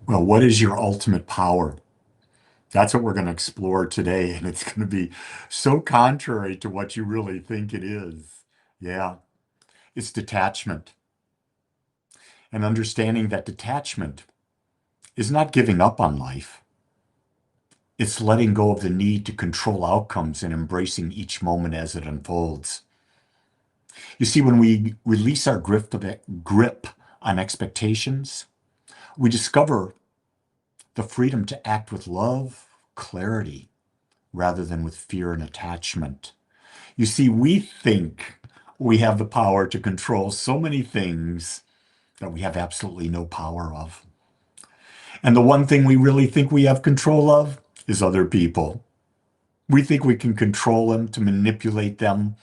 Well, what is your ultimate power? That's what we're going to explore today, and it's going to be so contrary to what you really think it is. Yeah, it's detachment, and understanding that detachment is not giving up on life. It's letting go of the need to control outcomes and embracing each moment as it unfolds. You see, when we release our grip on expectations, we discover the freedom to act with love, clarity, rather than with fear and attachment. You see, we think we have the power to control so many things that we have absolutely no power of. And the one thing we really think we have control of is other people. We think we can control them, to manipulate them,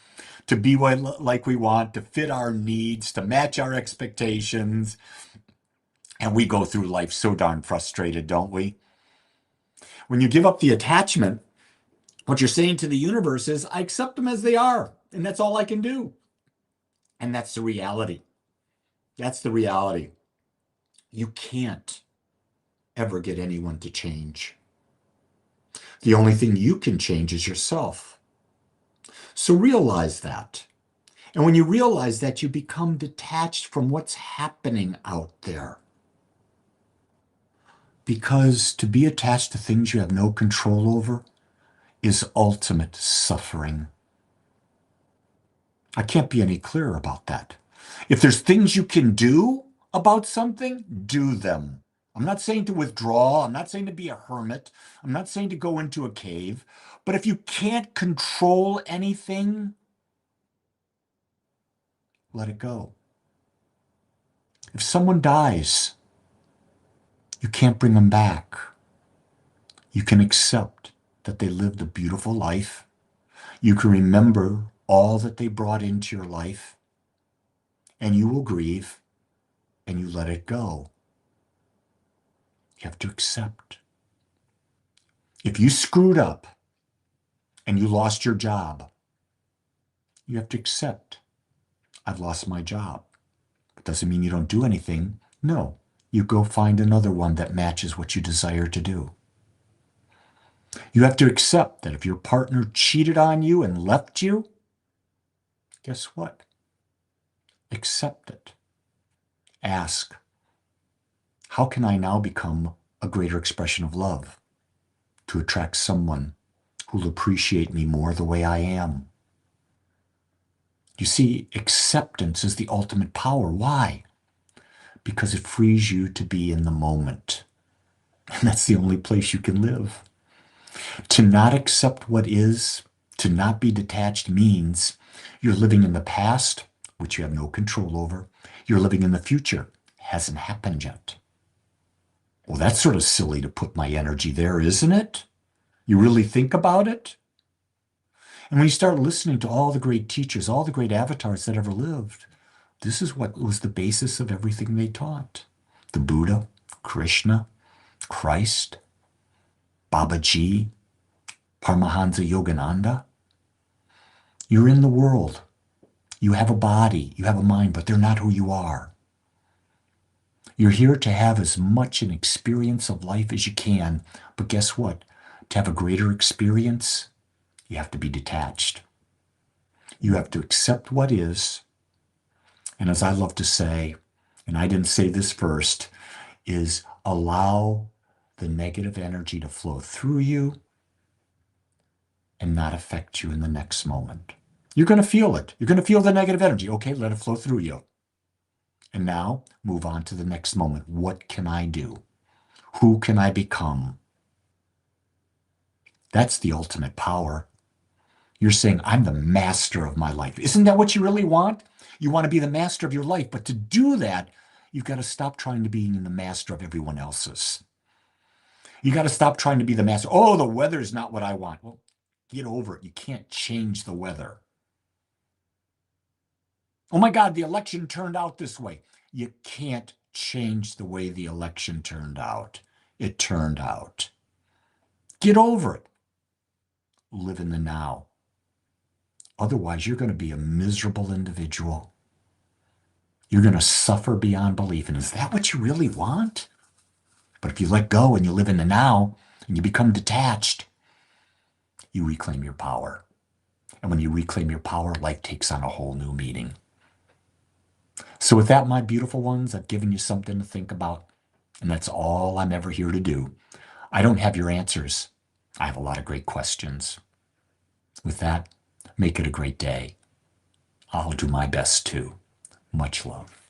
to be like we want, to fit our needs, to match our expectations. And we go through life so darn frustrated, don't we? When you give up the attachment, what you're saying to the universe is, I accept them as they are, and that's all I can do. And that's the reality. That's the reality. You can't ever get anyone to change. The only thing you can change is yourself. So realize that. And when you realize that, you become detached from what's happening out there. Because to be attached to things you have no control over is ultimate suffering. I can't be any clearer about that. If there's things you can do about something, do them. I'm not saying to withdraw. I'm not saying to be a hermit. I'm not saying to go into a cave. But if you can't control anything, let it go. If someone dies, you can't bring them back. You can accept that they lived a beautiful life. You can remember all that they brought into your life, and you will grieve and you let it go. You have to accept. If you screwed up and you lost your job, you have to accept, I've lost my job. It doesn't mean you don't do anything. No, you go find another one that matches what you desire to do. You have to accept that if your partner cheated on you and left you, guess what? Accept it. Ask, how can I now become a greater expression of love to attract someone who'll appreciate me more the way I am? You see, acceptance is the ultimate power. Why? Because it frees you to be in the moment. And that's the only place you can live. To not accept what is, to not be detached means you're living in the past, which you have no control over. You're living in the future. Hasn't happened yet. Well, that's sort of silly to put my energy there, isn't it? You really think about it? And when you start listening to all the great teachers, all the great avatars that ever lived, this is what was the basis of everything they taught. The Buddha, Krishna, Christ, Babaji, Paramahansa Yogananda. You're in the world. You have a body, you have a mind, but they're not who you are. You're here to have as much an experience of life as you can. But guess what? To have a greater experience, you have to be detached. You have to accept what is. And as I love to say, and I didn't say this first, is allow the negative energy to flow through you and not affect you in the next moment. You're going to feel it. You're going to feel the negative energy. Okay, let it flow through you. And now move on to the next moment. What can I do? Who can I become? That's the ultimate power. You're saying, I'm the master of my life. Isn't that what you really want? You want to be the master of your life. But to do that, you've got to stop trying to be the master of everyone else's. You got to stop trying to be the master. Oh, the weather is not what I want. Well, get over it. You can't change the weather. Oh my God, the election turned out this way. You can't change the way the election turned out. It turned out. Get over it. Live in the now. Otherwise, you're going to be a miserable individual. You're going to suffer beyond belief. And is that what you really want? But if you let go and you live in the now and you become detached, you reclaim your power. And when you reclaim your power, life takes on a whole new meaning. So with that, my beautiful ones, I've given you something to think about. And that's all I'm ever here to do. I don't have your answers. I have a lot of great questions. With that, make it a great day. I'll do my best too. Much love.